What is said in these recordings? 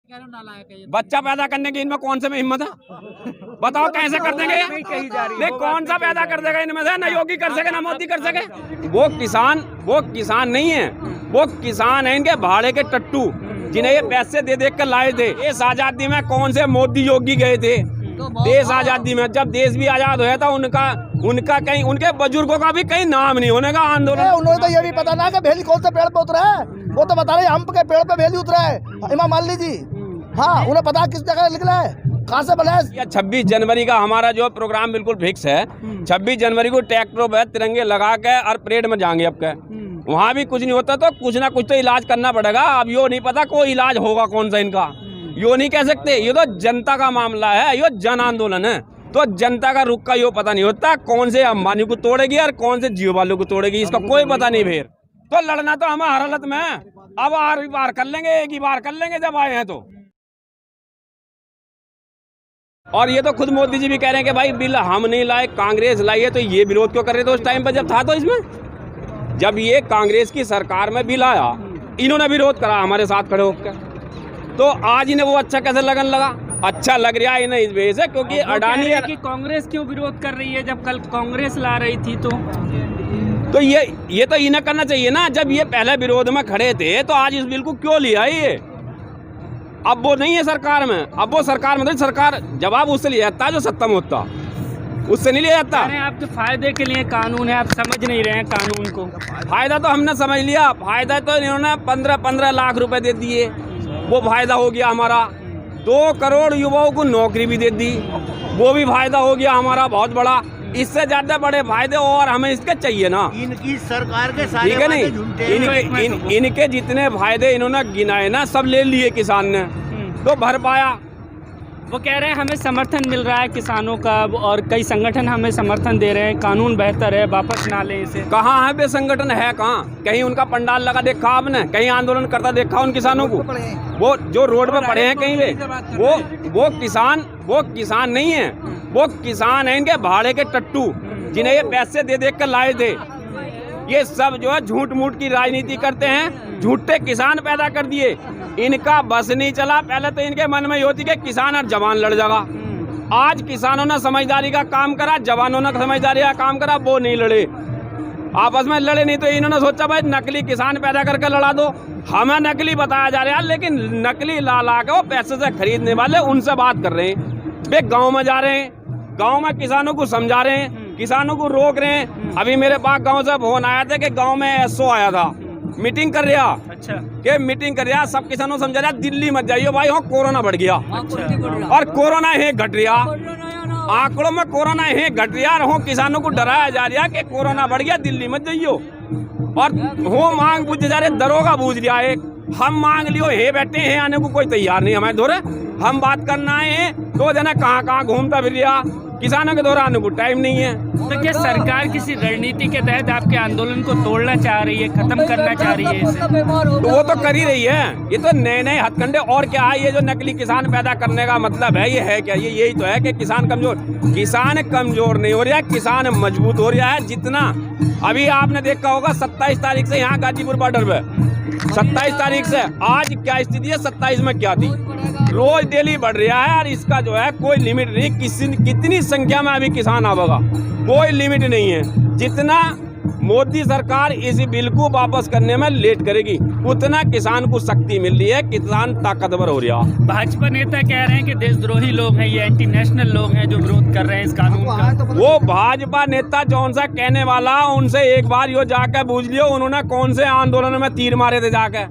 बच्चा पैदा करने की इनमें कौन से में हिम्मत है? बताओ कैसे कर देंगे? नहीं, कौन सा पैदा कर देगा इनमें से? ना योगी कर सके ना मोदी कर सके। वो किसान नहीं है, वो किसान है इनके भाड़े के टट्टू, जिन्हें ये पैसे दे दे कर लाए थे। देश आजादी में कौन से मोदी योगी गए थे? देश आजादी में जब देश भी आजाद होया था, उनका कहीं, उनके बुजुर्गों का भी कहीं नाम नहीं होने का आंदोलन। उन्होंने तो ये भी पता ना कि भेली कौन से पेड़ पे उतरा है, वो तो बता रहे आम के पेड़ पे भेली उतरा है इमाम अली जी। हाँ, उन्हें पता किस जगह निकला है, कहाँ से बना है। 26 जनवरी का हमारा जो प्रोग्राम बिल्कुल फिक्स है। 26 जनवरी को ट्रैक्टरों पे तिरंगे लगा के और परेड में जाएंगे। अब के वहाँ भी कुछ नहीं होता तो कुछ ना कुछ तो इलाज करना पड़ेगा। अब यो नहीं पता कोई इलाज होगा कौन सा इनका, यो नहीं कह सकते। ये तो जनता का मामला है, ये जन आंदोलन है, तो जनता का रुख का यो पता नहीं होता कौन से अंबानी को तोड़ेगी और कौन से जियो वालों को तोड़ेगी, इसका कोई पता नहीं। फिर तो लड़ना तो हम हर हालत में है। अब हर बार कर लेंगे, एक ही बार कर लेंगे जब आए हैं तो। और ये तो खुद मोदी जी भी कह रहे हैं कि भाई बिल हम नहीं लाए, कांग्रेस लाई है, तो ये विरोध क्यों कर रहे थे उस टाइम पर जब था? तो इसमें जब ये कांग्रेस की सरकार में बिल आया, इन्होंने विरोध करा हमारे साथ खड़े होकर, तो आज इन्हें वो अच्छा कैसे लगन लगा? अच्छा लग रहा है इन्हें इस वजह से क्योंकि अडानी है कि कांग्रेस क्यों विरोध कर रही है जब कल कांग्रेस ला रही थी। तो ये तो इन्हें करना चाहिए ना। जब ये पहले विरोध में खड़े थे तो आज इस बिल को क्यों लिया ये? अब वो नहीं है सरकार में, अब वो सरकार में, सरकार जवाब उससे लिया जाता है जो सत्ता में होता, उससे नहीं लिया जाता। आपके फायदे के लिए कानून है, आप समझ नहीं रहे हैं कानून को। फायदा तो हमने समझ लिया, फायदा तो इन्होंने 15-15 लाख रुपए दे दिए, वो फायदा हो गया हमारा। 2 करोड़ युवाओं को नौकरी भी दे दी, वो भी फायदा हो गया हमारा बहुत बड़ा। इससे ज्यादा बड़े फायदे और हमें इसके चाहिए ना। इनकी सरकार के सारे ठीक है नहीं, इनके जितने फायदे इन्होंने गिनाए ना, सब ले लिए किसान ने, तो भर पाया। वो कह रहे हैं हमें समर्थन मिल रहा है किसानों का, और कई संगठन हमें समर्थन दे रहे हैं, कानून बेहतर है, वापस ना लें इसे। कहाँ है बे संगठन? है कहाँ? कहीं उनका पंडाल लगा देखा आपने? कहीं आंदोलन करता देखा उन किसानों को? वो जो रोड पे पड़े हैं कहीं पे, वो किसान नहीं है, वो किसान है इनके भाड़े के टट्टू, जिन्हें ये पैसे दे दे कर लाए थे। ये सब जो है झूठ मूठ की राजनीति करते हैं, झूठे किसान पैदा कर दिए। इनका बस नहीं चला। पहले तो इनके मन में ये होती कि किसान और जवान लड़ जाएगा। आज किसानों ने समझदारी का काम करा, जवानों ने समझदारी का काम करा, वो नहीं लड़े, आपस में लड़े नहीं। तो इन्होंने सोचा भाई नकली किसान पैदा करके लड़ा दो। हमें नकली बताया जा रहा है, लेकिन नकली ला के वो पैसे से खरीदने वाले उनसे बात कर रहे हैं। वे गाँव में जा रहे हैं, गाँव में किसानों को समझा रहे हैं, किसानों को रोक रहे हैं। अभी मेरे पास गांव से फोन आया था कि गांव में एसओ आया था, मीटिंग कर रहा। अच्छा, के मीटिंग कर रहा, सब किसानों समझा रहा दिल्ली मत जाइए भाई, हो कोरोना बढ़ गया। अच्छा। और कोरोना है घट रहा, आंकड़ों में कोरोना है घट रहा, हो किसानों को डराया जा रहा कि कोरोना बढ़ गया, दिल्ली मत जाइयो। और हो मांग बुझ जा रहे, दरोगा बूझ रहा है, हम मांग लियो, हे बैठे हैं, आने को कोई तैयार नहीं हमारे दौरे। हम बात करना है 2 जना कहाँ घूमता फिर रहा, किसानों के दौरान को टाइम नहीं है। तो क्या सरकार किसी रणनीति के तहत आपके आंदोलन को तोड़ना चाह रही है, खत्म करना चाह रही है इसे? तो वो तो कर ही रही है। ये तो नए हथकंडे। और क्या है, ये जो नकली किसान पैदा करने का मतलब है, ये है क्या? ये यही तो है कि किसान कमजोर नहीं हो रहा है, किसान मजबूत हो रहा है। जितना अभी आपने देखा होगा 27 तारीख से यहाँ गाजीपुर बॉर्डर पे, 27 तारीख से आज क्या स्थिति है, 27 में क्या थी, रोज डेली बढ़ रहा है। और इसका जो है कोई लिमिट नहीं, कितनी संख्या में अभी किसान आवेगा, कोई लिमिट नहीं है। जितना मोदी सरकार इस बिल को वापस करने में लेट करेगी, उतना किसान को शक्ति मिल रही है, किसान ताकतवर हो रहा। भाजपा नेता कह रहे हैं कि देशद्रोही लोग हैं, ये एंटी नेशनल लोग हैं जो विरोध कर रहे हैं इस कानून का। वो भाजपा नेता जौन सा कहने वाला, उनसे एक बार यो जाकर पूछ लियो, उन्होंने कौन से आंदोलन में तीर मारे थे जाकर?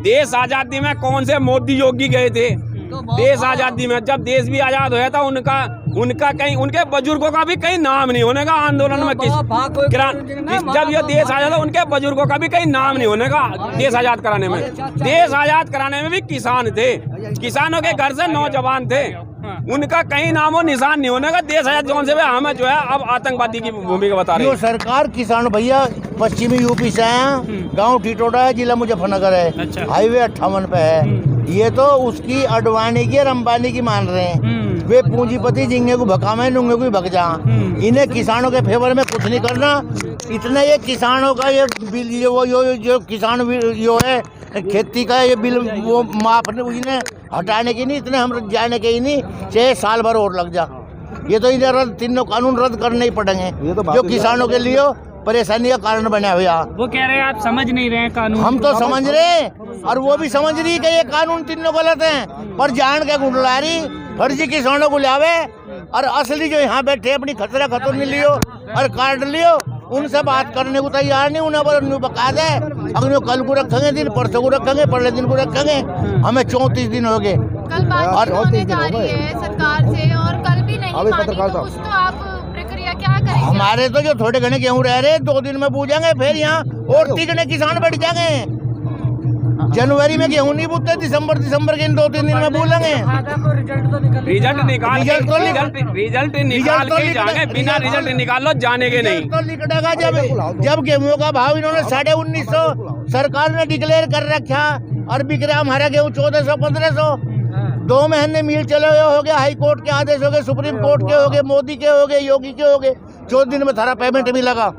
देश आजादी में कौन से मोदी योगी गए थे? देश आजादी में जब देश भी आजाद होया था, उनका कहीं, उनके बुजुर्गों का भी कहीं नाम नहीं होने का आंदोलन में। जब ये देश आजाद, उनके बुजुर्गों का भी कहीं नाम नहीं होने का देश आजाद कराने में। देश आजाद कराने में भी किसान थे, किसानों के घर से नौजवान थे, उनका कहीं नामो निशान नहीं होने का। देश आजाद जौन से हमें जो है अब आतंकवादी की भूमिका बता रही है सरकार। किसान भैया पश्चिमी यूपी से आए, गाँव टिटोड़ा है, जिला मुजफ्फरनगर है। अच्छा। हाईवे 58 पे है। ये तो उसकी अडवाणी की और अंबानी की मान रहे हैं। वे पूंजीपति जिंगे को भकावे, नुंगे को भग जा। इन्हें किसानों के फेवर में कुछ नहीं करना। इतने ये किसानों का ये बिल, जो किसान जो है खेती का ये बिल वो माफ इन्हें हटाने की नहीं, इतने हम जाने के ही नहीं, चाहे साल भर और लग जा। ये तो इधर रद्द, तीनों कानून रद्द करने ही पड़ेंगे जो किसानों के लिए परेशानी का कारण बना हुआ। वो कह रहे हैं आप समझ नहीं रहे हैं कानून। हम तो समझ रहे हैं और वो भी समझ रही कि ये कानून तीनों गलत हैं, पर जान के गुंडला रही फर्जी किसानों को लावे और असली जो यहाँ बैठे अपनी खतरा खतुर नहीं लियो और काट लियो, उनसे बात करने को तैयार नहीं। उन्हें पर बका दे, अगर कल को रखेंगे दिन, परसों को रखेंगे, परले दिन को रखेंगे, हमें 34 दिन हो गए। कल बातचीत होने जा रही है सरकार से और कल भी नहीं मानी, तो कुछ तो आप प्रक्रिया क्या करेंगे? हमारे तो जो थोड़े घने गेहूँ रह रहे 2 दिन में बूझेंगे, फिर यहाँ और 3 घने किसान बढ़ जाएंगे। जनवरी में गेहूँ नहीं बूझते, दिसंबर के इन 2-3 दिन में बूझेंगे। रिजल्ट निकाल के जाएंगे, बिना रिजल्ट निकालो जाने के नहीं। तो निकलेगा जब गेहूं का भाव इन्होंने 1950 सरकार ने डिक्लेयर कर रखा और बिक रहा हमारा गेहूँ 1400-1500। 2 महीने मिल चले हुए हो गए, हाई कोर्ट के आदेश हो गए, सुप्रीम कोर्ट के हो गए, मोदी के हो गए, योगी के हो गए। 14 दिन में थारा पेमेंट भी लगा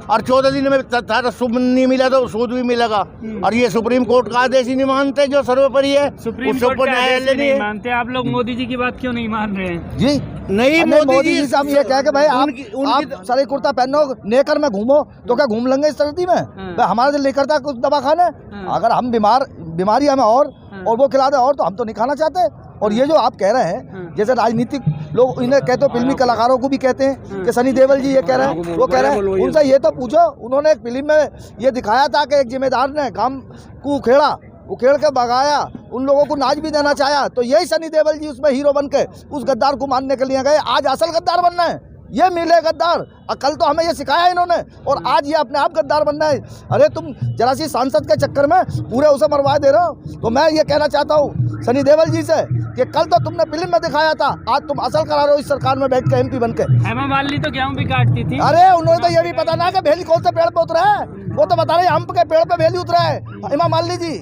और 14 दिन में थारा सूद नहीं मिला तो सूद भी मिलेगा। और ये सुप्रीम कोर्ट का आदेश ही नहीं मानते जो सर्वोपरि है, सुप्रीम कोर्ट का आदेश नहीं मानते। आप लोग मोदी जी की बात क्यों नहीं मान रहे हैं? जी नहीं, मोदी जी से हम ये कह के भाई आप सारे कुर्ता पहनो, नेकर में घूमो तो क्या घूम लेंगे इस सर्दी में? भाई हमारा जो लेकर था कुछ दवा खाने, अगर हम बीमारी हमें और वो खिला दे और तो हम तो नहीं खाना चाहते। और ये जो आप कह रहे हैं, जैसे राजनीतिक लोग इन्हें कहते हो, फिल्मी कलाकारों को भी कहते हैं कि सनी देओल जी ये कह रहे हैं, वो कह रहे हैं, उनसे ये तो पूछो। उन्होंने एक फिल्म में ये दिखाया था कि एक जिम्मेदार ने काम को उखेड़ के भगाया, उन लोगों को नाच भी देना चाहा, तो यही सनी देओल जी उसमें हीरो बन के उस गद्दार को मारने के लिए गए। आज असल गद्दार बनना है, ये मिले गद्दार। कल तो हमें ये सिखाया इन्होंने और आज ये अपने आप गद्दार बनना है। अरे तुम जरा सी सांसद के चक्कर में पूरे उसे मरवा दे रहे हो। तो मैं ये कहना चाहता हूँ सनी देओल जी से कि कल तो तुमने फिल्म में दिखाया था, आज तुम असल करा रहे हो इस सरकार में बैठ के MP बन के। हेमा मालिनी तो गेहूं भी काटती थी। अरे उन्होंने तो ये भी पता ना कि भेली कौन से पेड़ पे उतरा है, वो तो बता रहे हम के पेड़ पे भेली उतरा है हेमा मालिनी जी।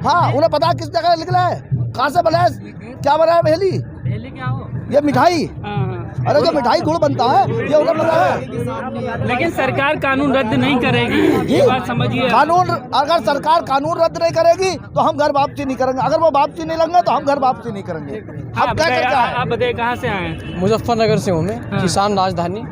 हाँ, उन्हें पता किस जगह निकला है, कहाँ से बना है, क्या बना है भेली क्या हो? ये मिठाई। अरे जो मिठाई गुड़ बनता है ये उन्हें पता है। लेकिन सरकार कानून रद्द नहीं करेगी, ये बात समझिए। कानून अगर सरकार कानून रद्द नहीं करेगी तो हम घर वापसी नहीं करेंगे। अगर वो वापसी नहीं लेंगे तो हम घर वापसी नहीं करेंगे। आप बताइए कहाँ से आए हैं? मुजफ्फरनगर से हूँ मैं, किसान राजधानी।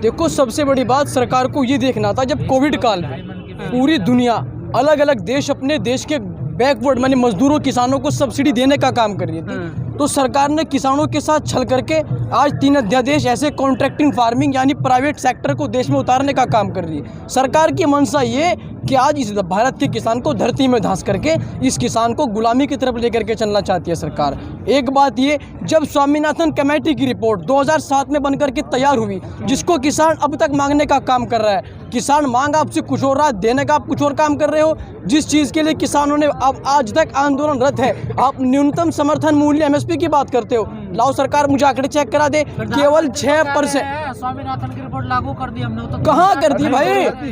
देखो सबसे बड़ी बात सरकार को ये देखना था, जब कोविड काल में पूरी दुनिया अलग अलग देश अपने देश के बैकवर्ड माने मजदूरों किसानों को सब्सिडी देने का काम कर रही थी, तो सरकार ने किसानों के साथ छल करके आज 3 अध्यादेश ऐसे कॉन्ट्रैक्टिंग फार्मिंग यानी प्राइवेट सेक्टर को देश में उतारने का काम कर रही है। सरकार की मंशा ये कि आज इस भारत के किसान को धरती में धंस करके इस किसान को गुलामी की तरफ लेकर के चलना चाहती है सरकार। एक बात ये, जब स्वामीनाथन कमेटी की रिपोर्ट 2007 में बनकर के तैयार हुई, जिसको किसान अब तक मांगने का काम कर रहा है, किसान मांग आपसे कुछ और रहा, देने का आप कुछ और काम कर रहे हो। जिस चीज़ के लिए किसानों ने अब आज तक आंदोलनरत है, आप न्यूनतम समर्थन मूल्य MSP की बात करते हो। लाओ सरकार मुझे आंकड़े चेक करा दे, केवल 6%। स्वामीनाथन की रिपोर्ट लागू कर दी हमने, तो कहाँ कर दी भाई?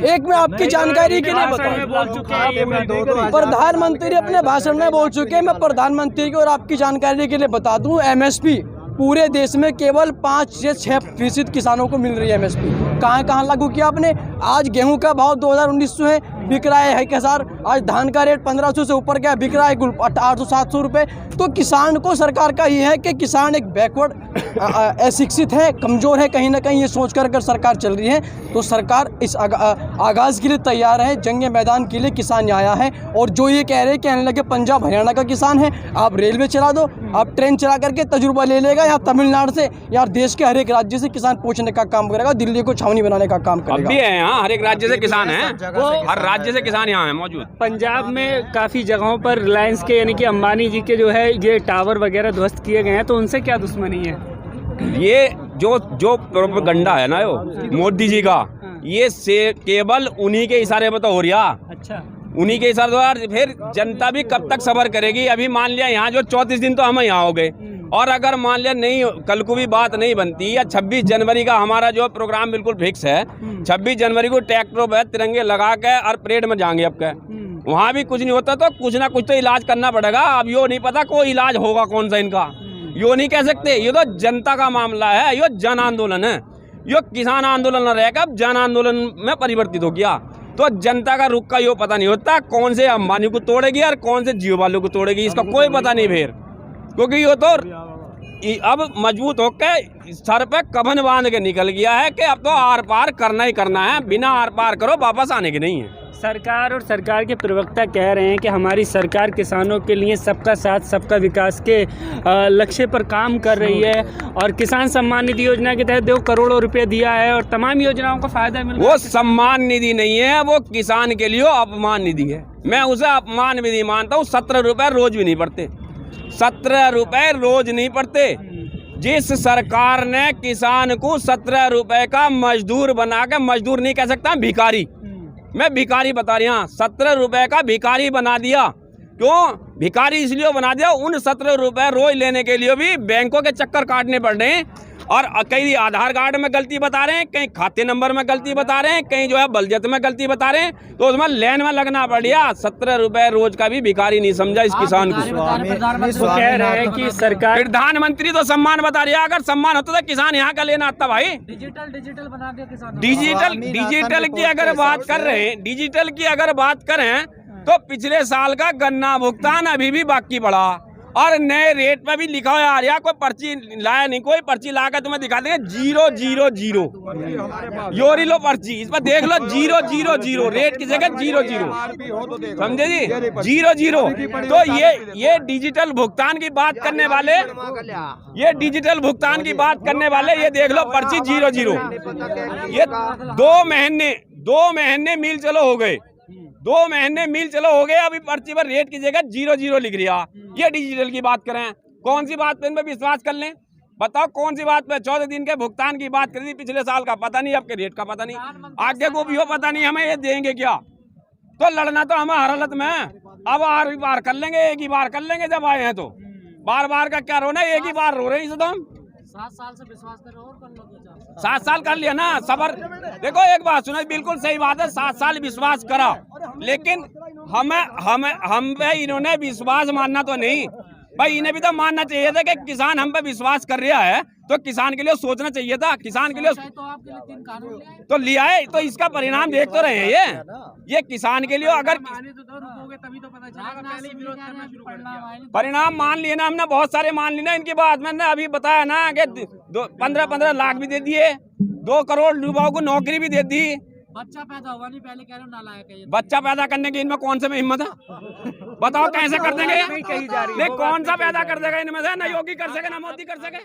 एक मैं आपकी जानकारी के लिए बताऊं, प्रधानमंत्री अपने भाषण में बोल चुके हैं। मैं प्रधानमंत्री की और आपकी जानकारी के लिए बता दूं, MSP पूरे देश में केवल 5 से 6% किसानों को मिल रही है। MSP कहाँ लागू किया आपने? आज गेहूं का भाव 2019 है, बिक रहा है 1000। आज धान का रेट 1500 से ऊपर गया, बिक रहा है 800-700 रुपये। तो किसान को सरकार का ये है कि किसान एक बैकवर्ड अशिक्षित है, कमज़ोर है, कहीं ना कहीं ये सोच कर अगर सरकार चल रही है तो सरकार इस आगाज़ के लिए तैयार है। जंग मैदान के लिए किसान आया है। और जो ये कह रहे हैं, कहने लगे पंजाब हरियाणा का किसान है, आप रेलवे चला दो, आप ट्रेन चला करके तजुर्बा ले लेगा, या तमिलनाडु से या देश के हर एक राज्य से किसान पहुँचने का काम करेगा, दिल्ली को छावनी बनाने का काम करेगा। अब भी है यहाँ, हर एक राज्य से किसान है, हर राज्य से किसान यहाँ है मौजूद। पंजाब में काफ़ी जगहों पर रिलायंस के यानी कि अंबानी जी के जो है ये टावर वगैरह ध्वस्त किए गए हैं, तो उनसे क्या दुश्मनी है? ये जो प्रोपेगेंडा है ना यो मोदी जी का, ये से केवल उन्हीं के इशारे पर तो हो रहा। अच्छा, उन्हीं के इशारे। फिर जनता भी कब तक सब्र करेगी? अभी मान लिया यहाँ जो 34 दिन तो हम यहाँ हो गए, और अगर मान लिया नहीं, कल को भी बात नहीं बनती, या 26 जनवरी का हमारा जो प्रोग्राम बिल्कुल फिक्स है, 26 जनवरी को ट्रैक्टरों पर तिरंगे लगा के और परेड में जाएंगे। अब के वहाँ भी कुछ नहीं होता तो कुछ ना कुछ तो इलाज करना पड़ेगा। अब यो नहीं पता कोई इलाज होगा कौन सा इनका, यो नहीं कह सकते। ये तो जनता का मामला है, यो जन आंदोलन है, यो किसान आंदोलन न रहेगा, अब जन आंदोलन में परिवर्तित हो गया। तो जनता का रुख का यो पता नहीं होता कौन से अंबानी को तोड़ेगी और कौन से जियो वालों को तोड़ेगी, इसका कोई पता नहीं फिर, क्योंकि यो तो अब मजबूत होकर सर पे कफन बांध के निकल गया है कि अब तो आर पार करना ही करना है, बिना आर पार करो वापस आने की नहीं है। सरकार और सरकार के प्रवक्ता कह रहे हैं कि हमारी सरकार किसानों के लिए सबका साथ सबका विकास के लक्ष्य पर काम कर रही है और किसान सम्मान निधि योजना के तहत 2 करोड़ रुपए दिया है और तमाम योजनाओं का फायदा मिल रहा है। वो सम्मान निधि नहीं है, वो किसान के लिए अपमान निधि है। मैं उसे अपमान निधि मानता हूँ। 17 रुपए रोज भी नहीं पड़ते, 17 रुपए रोज नहीं पड़ते। जिस सरकार ने किसान को 17 रुपए का मजदूर बना के, मजदूर नहीं कह सकता, भिखारी, मैं भिखारी बता रही हूँ, 17 रुपए का भिखारी बना दिया। क्यों भिखारी इसलिए बना दिया? उन 17 रुपए रोज लेने के लिए भी बैंकों के चक्कर काटने पड़ रहे हैं और कहीं आधार कार्ड में गलती बता रहे हैं, कहीं खाते नंबर में गलती बता रहे हैं, कहीं जो है बलजत में गलती बता रहे हैं, तो उसमें लाइन में लगना पड़ गया। 17 रुपए रोज का भी भिखारी नहीं समझा इस किसान को। वो कह रहे हैं कि सरकार, प्रधानमंत्री तो सम्मान बता रही है, अगर सम्मान होता तो किसान यहाँ का लेना आता भाई। डिजिटल बना दिया किसान। डिजिटल की अगर बात कर रहे हैं, डिजिटल की अगर बात करें तो पिछले साल का गन्ना भुगतान अभी भी बाकी पड़ा और नए रेट पे भी लिखा हुआ आ रहा, कोई पर्ची लाया नहीं, कोई पर्ची ला कर तुम्हें दिखा देंगे 000 योरी लो पर्ची, इस पर देख लो 000 रेट की जगह 00, समझे जी, 00। तो ये डिजिटल भुगतान की बात करने वाले, ये डिजिटल भुगतान की बात करने वाले, ये देख लो पर्ची 00। ये 2 महीने मिल चलो हो गए, 2 महीने मिल चलो हो गए, अभी पर्ची पर रेट की जगह 00 लिख रहा। ये डिजिटल की बात करें, कौन सी बात पे इन पे विश्वास कर लें? बताओ कौन सी बात पे? 14 दिन के भुगतान की बात करी थी पिछले साल का, पता नहीं, अब के रेट का पता नहीं, आगे को भी हो पता नहीं, हमें ये देंगे क्या? तो लड़ना तो हमें हर हालत में है। अब हर बार कर लेंगे, एक ही बार कर लेंगे जब आए हैं, तो बार बार का क्या रोना, एक ही बार रो रहे हैं। तो हम 7 साल से विश्वास कर रहे हो और कर लो 7 साल कर लिया ना, सबर। देखो एक बात सुनो, बिल्कुल सही बात है, 7 साल विश्वास करा, लेकिन हम पे इन्होंने विश्वास मानना तो नहीं भाई, इन्हें भी तो मानना चाहिए था कि किसान हम पे विश्वास कर रहा है तो किसान के लिए सोचना चाहिए था। किसान के लिए तो आपके लिए 3 कानून तो लिया है, तो इसका परिणाम देख तो रहे हैं। ये किसान के लिए अगर रुकोगे तभी तो पता चलेगा, पहले ही विरोध करना शुरू कर दिया। परिणाम मान लिए ना हमने, बहुत सारे मान लिए ना, इनकी बात मैंने अभी बताया ना कि 15-15 लाख भी दे दिए, 2 करोड़ युवाओं को नौकरी भी दे दी। बच्चा पैदा हुआ नहीं, पहले कह रहे हो नालायक है ये। बच्चा पैदा करने की इनमें कौन से में हिम्मत है? बताओ कैसे कर देंगे? नहीं, कौन सा पैदा कर देगा इनमें से? ना योगी कर सके ना मोदी कर सके।